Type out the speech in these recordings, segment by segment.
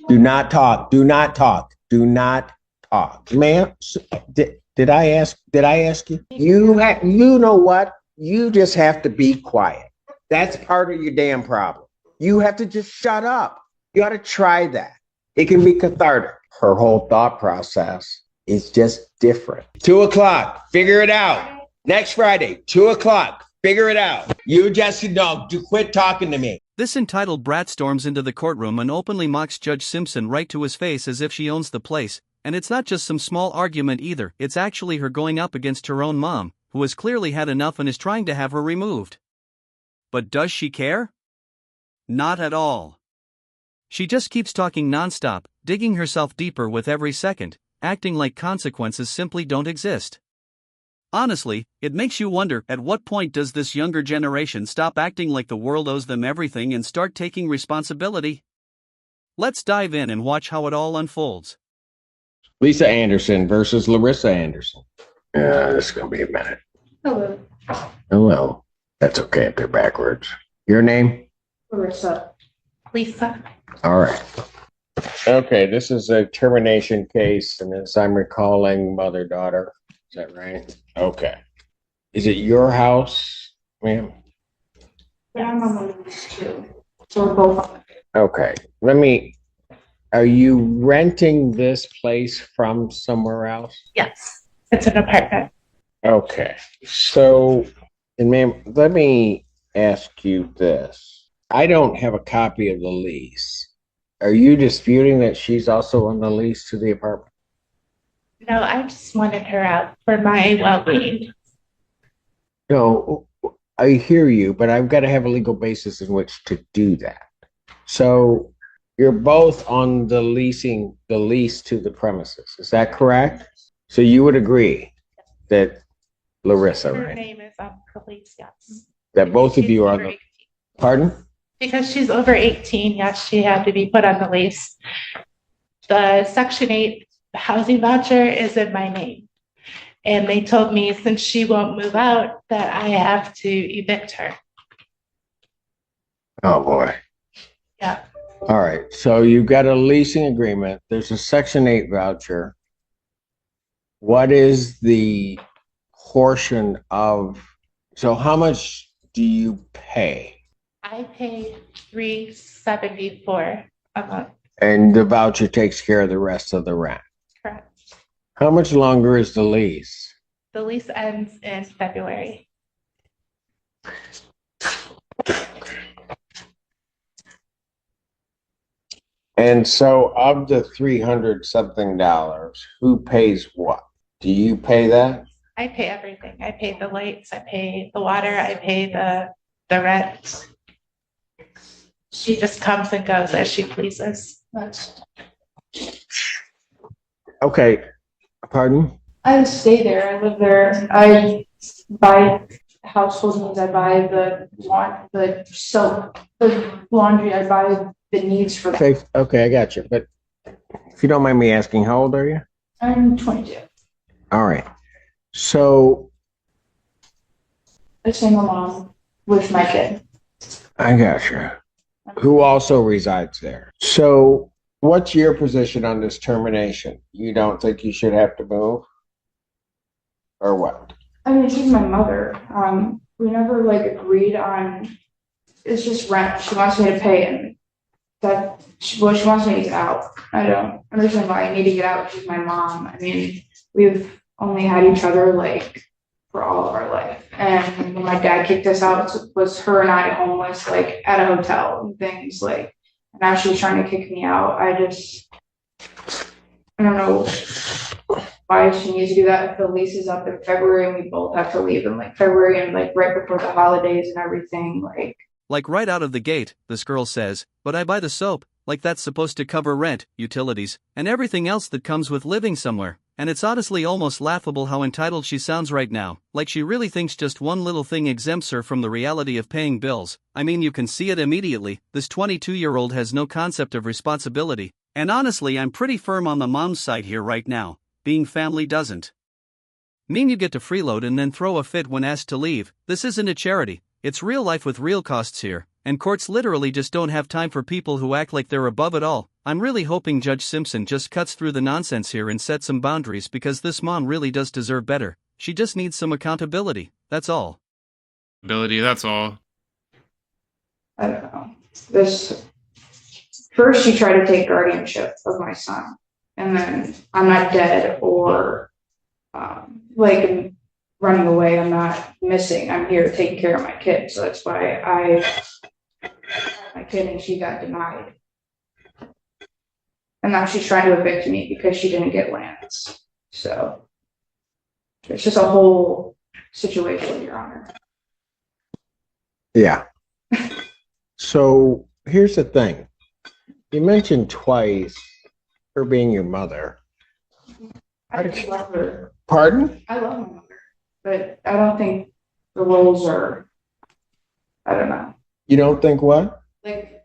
Do not talk. Do not talk. Do not talk. Ma'am, did I ask you? You know what? You just have to be quiet. That's part of your damn problem. You have to just shut up. You ought to try that. It can be cathartic. Her whole thought process is just different. 2:00, figure it out. Next Friday, 2:00, figure it out. You just quit talking to me. This entitled brat storms into the courtroom and openly mocks Judge Simpson right to his face as if she owns the place, and it's not just some small argument either, it's actually her going up against her own mom, who has clearly had enough and is trying to have her removed. But does she care? Not at all. She just keeps talking nonstop, digging herself deeper with every second, acting like consequences simply don't exist. Honestly, it makes you wonder, at what point does this younger generation stop acting like the world owes them everything and start taking responsibility? Let's dive in and watch how it all unfolds. Lisa Anderson versus Larissa Anderson. This is going to be a minute. Hello. Hello. That's okay if they're backwards. Your name? Larissa. Lisa. All right. Okay, this is a termination case, and as I'm recalling, mother-daughter. Is that right? Okay. Is it your house, ma'am? Yeah, I'm on the list too. So we're both on it. Okay. Are you renting this place from somewhere else? Yes. It's an apartment. Okay. So, and ma'am, let me ask you this. I don't have a copy of the lease. Are you disputing that she's also on the lease to the apartment? No, I just wanted her out for my well-being. No, I hear you, but I've got to have a legal basis in which to do that. So you're both on the lease to the premises. Is that correct? So you would agree that Larissa, Her right? name is on the lease, yes. That both of She's you are over the, 18. pardon? Because she's over 18, yes, she had to be put on the lease. The Section 8 housing voucher is in my name. And they told me since she won't move out that I have to evict her. Oh boy. Yeah. All right. So you've got a leasing agreement. There's a Section 8 voucher. What is the portion of, so how much do you pay? I pay $374 a month. And the voucher takes care of the rest of the rent. Correct. How much longer is the lease? The lease ends in February. And so of the $300 something, who pays what? Do you pay that? I pay everything. I pay the lights, I pay the water, I pay the rent. She just comes and goes as she pleases. Okay. Pardon? I stay there. I live there. I buy household needs. I buy the soap, the laundry. I buy the needs for that. Okay, I got you. But if you don't mind me asking, how old are you? I'm 22. All right. So A single mom with my kid. I got you. Who also resides there. So what's your position on this termination? You don't think you should have to move? Or what? I mean, she's my mother. We never agreed on. It's just rent. She wants me to pay, and she wants me to get out. I don't understand why I need to get out. She's my mom. I mean, we've only had each other for all of our life. And when my dad kicked us out, it was her and I homeless, at a hotel and things and now she's trying to kick me out. I don't know why she needs to do that. If the lease is up in February and we both have to leave in February and right before the holidays and everything, Like right out of the gate, this girl says, but I buy the soap, like that's supposed to cover rent, utilities, and everything else that comes with living somewhere. And it's honestly almost laughable how entitled she sounds right now, like she really thinks just one little thing exempts her from the reality of paying bills. I mean, you can see it immediately, this 22-year-old has no concept of responsibility, and honestly I'm pretty firm on the mom's side here right now, being family doesn't mean you get to freeload and then throw a fit when asked to leave. This isn't a charity, it's real life with real costs here, and courts literally just don't have time for people who act like they're above it all. I'm really hoping Judge Simpson just cuts through the nonsense here and sets some boundaries because this mom really does deserve better. She just needs some accountability, that's all. Ability, that's all. I don't know. This first she tried to take guardianship of my son, and then I'm not dead or like running away. I'm not missing. I'm here taking care of my kid. So that's why I had my kid and she got denied. And now she's trying to evict me because she didn't get lands. So it's just a whole situation, Your Honor. Yeah. So here's the thing. You mentioned twice her being your mother. I just love her. Pardon? I love my mother, but I don't think the roles are, I don't know. You don't think what? Like,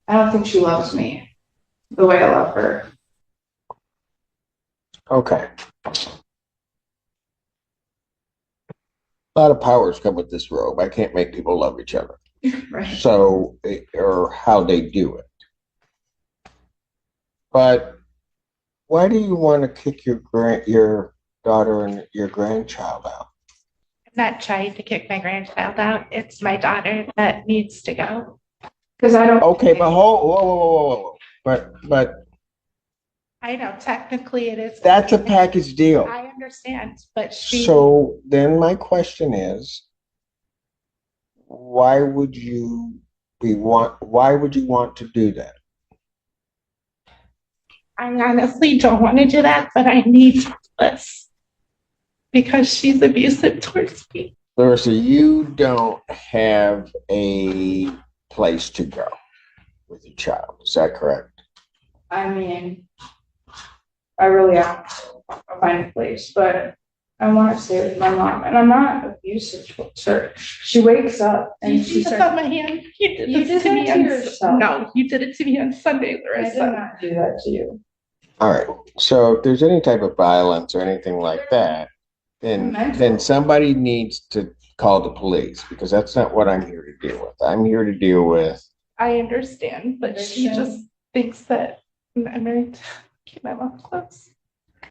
I don't think she loves me the way I love her. Okay. A lot of powers come with this robe. I can't make people love each other. Right. So, or how they do it. But why do you want to kick your daughter and your grandchild out? I'm not trying to kick my grandchild out. It's my daughter that needs to go. Because I don't. Okay, but whoa. But I know technically it is. that's a package deal. I understand, but she. So then my question is, why would you want to do that? I honestly don't want to do that, but I need this because she's abusive towards me. Larissa, you don't have a place to go with your child. Is that correct? I mean, I really have to find a place, but I want to stay with my mom, and I'm not abusive towards her. She wakes up and You she just starts. on my hand. You did You this did to me that to on yourself. No, you did it to me on Sunday, I did Larissa. not do that to you. All right. So if there's any type of violence or anything like that, then somebody needs to call the police because that's not what I'm here to deal with. I'm here to deal with. I understand, but she just thinks that I'm married to keep my mom close.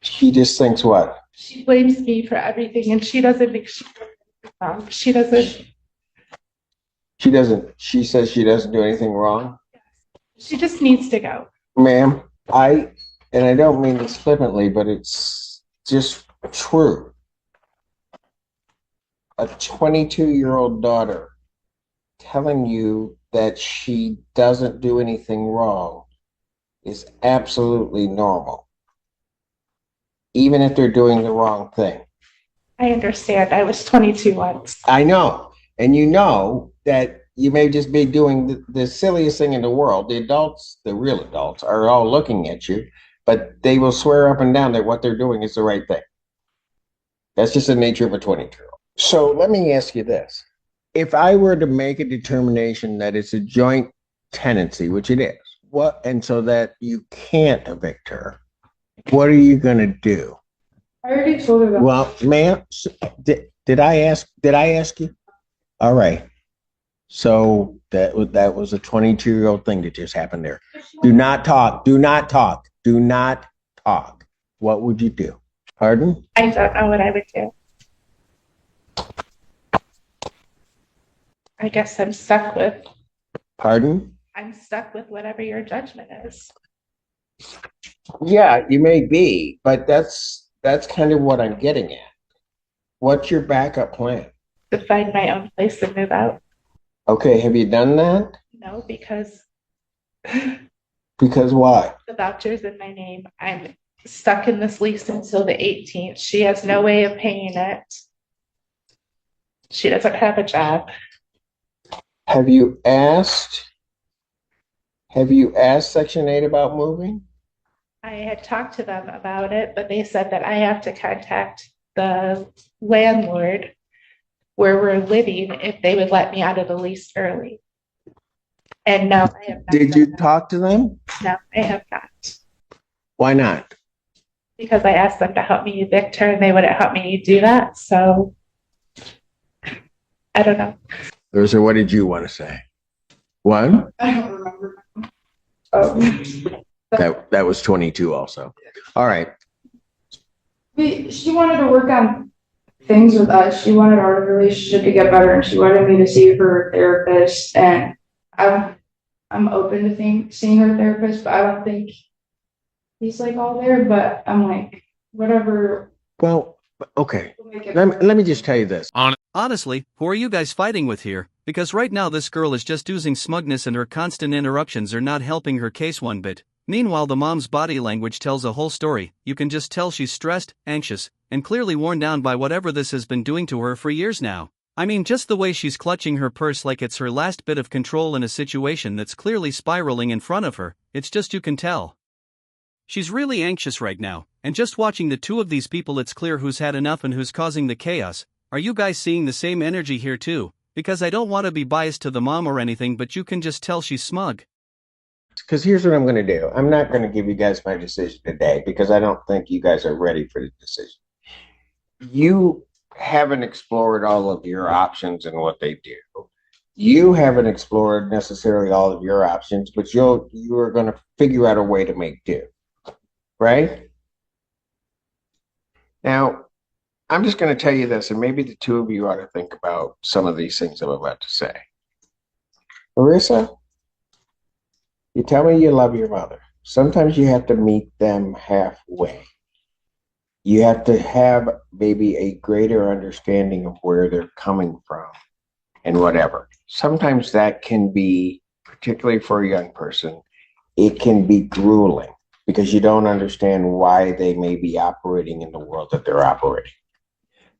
She just thinks what? She blames me for everything, and she doesn't think she doesn't. She says she doesn't do anything wrong. She just needs to go. Ma'am, and I don't mean this flippantly, but it's just true. A 22-year-old daughter telling you that she doesn't do anything wrong is absolutely normal, even if they're doing the wrong thing. I understand. I was 22 once. I know. And you know that you may just be doing the silliest thing in the world. The adults, the real adults, are all looking at you, but they will swear up and down that what they're doing is the right thing. That's just the nature of a 22-year-old. So let me ask you this. If I were to make a determination that it's a joint tenancy, which it is, and so that you can't evict her, what are you going to do? I already told her that. Well, ma'am, did I ask you? All right. So that was a 22-year-old thing that just happened there. Do not talk. What would you do? Pardon? I don't know what I would do. I guess I'm stuck with. Pardon? I'm stuck with whatever your judgment is. Yeah, you may be, but that's kind of what I'm getting at. What's your backup plan? To find my own place and move out. Okay, have you done that? No, because Because why? the voucher's in my name. I'm stuck in this lease until the 18th. She has no way of paying it. She doesn't have a job. Have you asked Section 8 about moving? I had talked to them about it, but they said that I have to contact the landlord where we're living if they would let me out of the lease early. And no, I have not. Did done you that. talk to them? No, I have not. Why not? Because I asked them to help me evict her and they wouldn't help me do that. So I don't know. Or what did you want to say? What? I don't remember. Oh. That was 22 also. All right. She wanted to work on things with us. She wanted our relationship to get better, and she wanted me to see her therapist. And I'm open to seeing her therapist, but I don't think he's like all there. But I'm like, whatever. Well, okay. We'll make it Let me just tell you this. Honestly, who are you guys fighting with here? Because right now this girl is just oozing smugness and her constant interruptions are not helping her case one bit. Meanwhile, the mom's body language tells a whole story. You can just tell she's stressed, anxious, and clearly worn down by whatever this has been doing to her for years now. I mean, just the way she's clutching her purse like it's her last bit of control in a situation that's clearly spiraling in front of her, it's just you can tell. She's really anxious right now, and just watching the two of these people it's clear who's had enough and who's causing the chaos. Are you guys seeing the same energy here too? Because I don't want to be biased to the mom or anything, but you can just tell she's smug. Because here's what I'm going to do. I'm not going to give you guys my decision today because I don't think you guys are ready for the decision. You haven't explored all of your options and what they do. You haven't explored necessarily all of your options, but you are going to figure out a way to make do. Right? Now, I'm just going to tell you this, and maybe the two of you ought to think about some of these things I'm about to say. Marissa, you tell me you love your mother. Sometimes you have to meet them halfway. You have to have maybe a greater understanding of where they're coming from and whatever. Sometimes that can be, particularly for a young person, it can be grueling because you don't understand why they may be operating in the world that they're operating.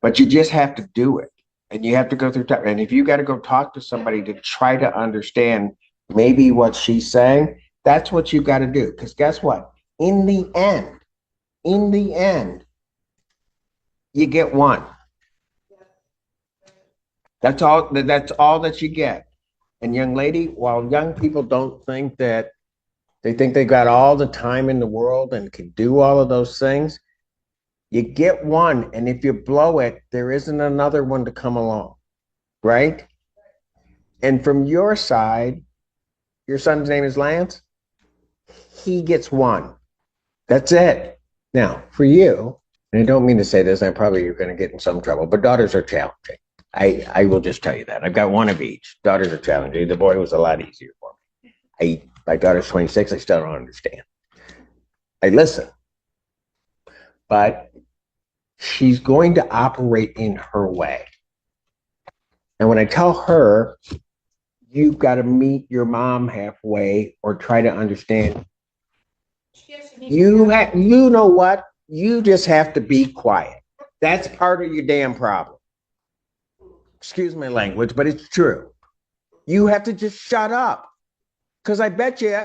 But you just have to do it. And you have to go through time. And if you got to go talk to somebody to try to understand maybe what she's saying, that's what you got to do. Because guess what? In the end, you get one. That's all that you get. And young lady, while young people don't think that they think they got all the time in the world and can do all of those things, you get one, and if you blow it, there isn't another one to come along, right? And from your side, your son's name is Lance, he gets one. That's it. Now, for you, and I don't mean to say this, I probably you're going to get in some trouble, but daughters are challenging. I will just tell you that. I've got one of each. Daughters are challenging. The boy was a lot easier for me. My daughter's 26. I still don't understand. I listen. But she's going to operate in her way. And when I tell her, you've got to meet your mom halfway or try to understand, you know what? You just have to be quiet. That's part of your damn problem. Excuse my language, but it's true. You have to just shut up. Because I bet you,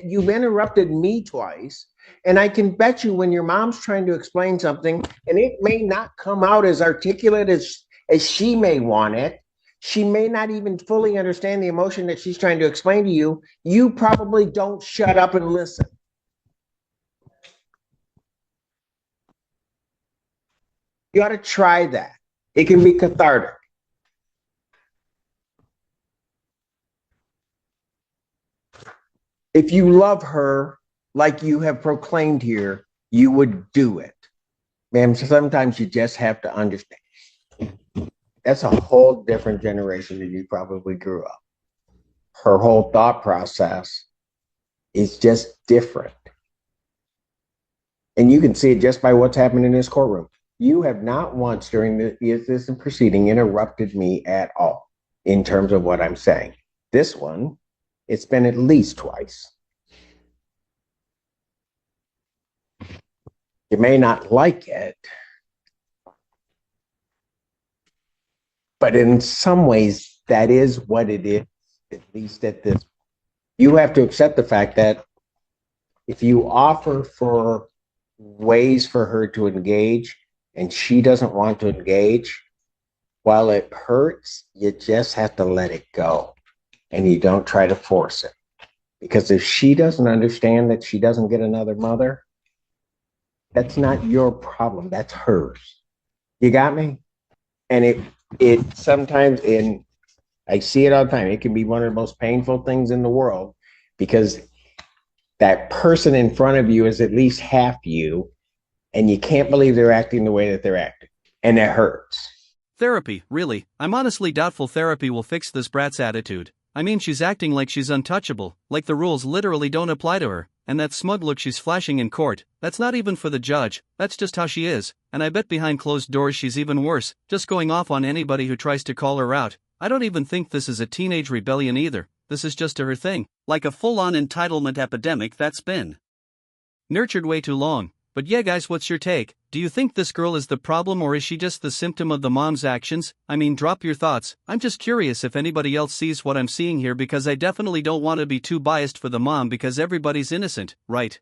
you've interrupted me twice, and I can bet you when your mom's trying to explain something, and it may not come out as articulate as she may want it, she may not even fully understand the emotion that she's trying to explain to you, you probably don't shut up and listen. You ought to try that. It can be cathartic. If you love her like you have proclaimed here, you would do it. Ma'am, sometimes you just have to understand. That's a whole different generation than you probably grew up. Her whole thought process is just different. And you can see it just by what's happening in this courtroom. You have not once during this proceeding interrupted me at all in terms of what I'm saying. This one, it's been at least twice. You may not like it, but in some ways, that is what it is, at least at this. You have to accept the fact that if you offer for ways for her to engage and she doesn't want to engage, while it hurts, you just have to let it go. And you don't try to force it. Because if she doesn't understand that she doesn't get another mother, that's not your problem. That's hers. You got me? And it sometimes I see it all the time. It can be one of the most painful things in the world because that person in front of you is at least half you, and you can't believe they're acting the way that they're acting, and it hurts. Therapy, really? I'm honestly doubtful therapy will fix this brat's attitude. I mean, she's acting like she's untouchable, like the rules literally don't apply to her, and that smug look she's flashing in court, that's not even for the judge, that's just how she is, and I bet behind closed doors she's even worse, just going off on anybody who tries to call her out. I don't even think this is a teenage rebellion either, this is just her thing, like a full-on entitlement epidemic that's been nurtured way too long. But yeah guys, what's your take? Do you think this girl is the problem or is she just the symptom of the mom's actions? I mean, drop your thoughts. I'm just curious if anybody else sees what I'm seeing here because I definitely don't want to be too biased for the mom because everybody's innocent, right?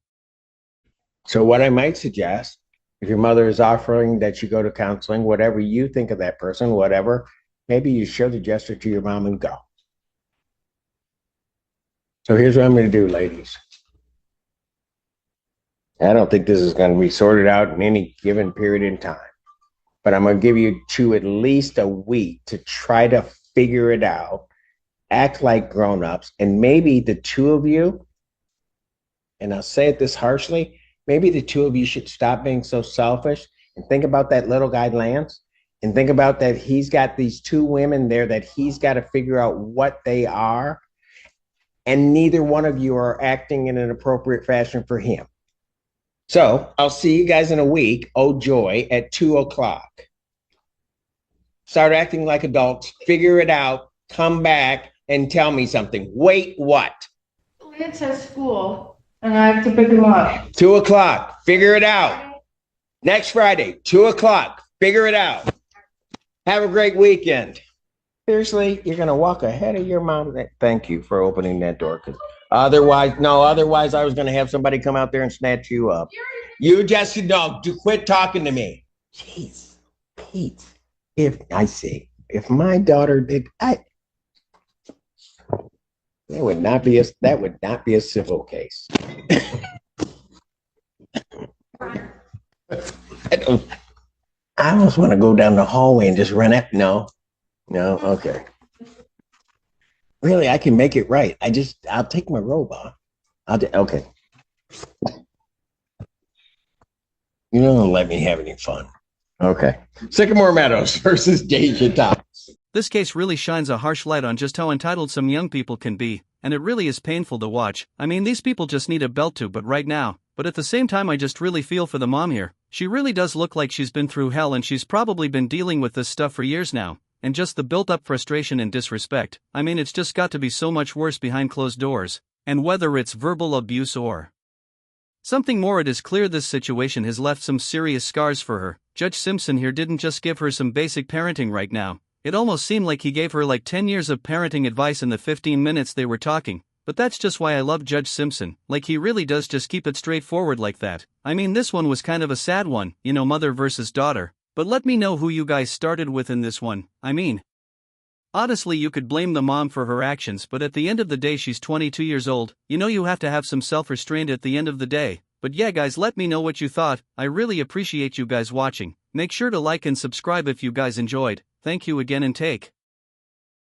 So what I might suggest, if your mother is offering that you go to counseling, whatever you think of that person, whatever, maybe you show the gesture to your mom and go. So here's what I'm going to do, ladies. I don't think this is going to be sorted out in any given period in time, but I'm going to give you at least a week to try to figure it out, act like grown-ups, and maybe the two of you, and I'll say it this harshly, maybe the two of you should stop being so selfish and think about that little guy, Lance, and think about that he's got these two women there that he's got to figure out what they are, and neither one of you are acting in an appropriate fashion for him. So I'll see you guys in a week, oh joy, at 2:00. Start acting like adults, figure it out, come back and tell me something. Wait, what? Lance has school and I have to pick him up. 2:00, figure it out. Next Friday, 2:00, figure it out. Have a great weekend. Seriously, you're gonna walk ahead of your mom? Thank you for opening that door, because otherwise I was gonna have somebody come out there and snatch you up. You just quit talking to me. Jeez, Pete. If my daughter did, that would not be a civil case. I almost want to go down the hallway and just run up. No, okay. Really, I can make it right. I'll take my robe off. Okay. You don't let me have any fun. Okay. Sycamore Meadows versus Deja Thomas. This case really shines a harsh light on just how entitled some young people can be, and it really is painful to watch. I mean, these people just need a belt to, but at the same time I just really feel for the mom here. She really does look like she's been through hell and she's probably been dealing with this stuff for years now. And just the built-up frustration and disrespect, I mean it's just got to be so much worse behind closed doors, and whether it's verbal abuse or something more, it is clear this situation has left some serious scars for her. Judge Simpson here didn't just give her some basic parenting right now, it almost seemed like he gave her like 10 years of parenting advice in the 15 minutes they were talking, but that's just why I love Judge Simpson, like he really does just keep it straightforward like that. I mean this one was kind of a sad one, mother versus daughter. But let me know who you guys started with in this one. I mean, honestly, you could blame the mom for her actions, but at the end of the day she's 22 years old, you have to have some self-restraint at the end of the day. But yeah guys, let me know what you thought. I really appreciate you guys watching. Make sure to like and subscribe if you guys enjoyed. Thank you again and take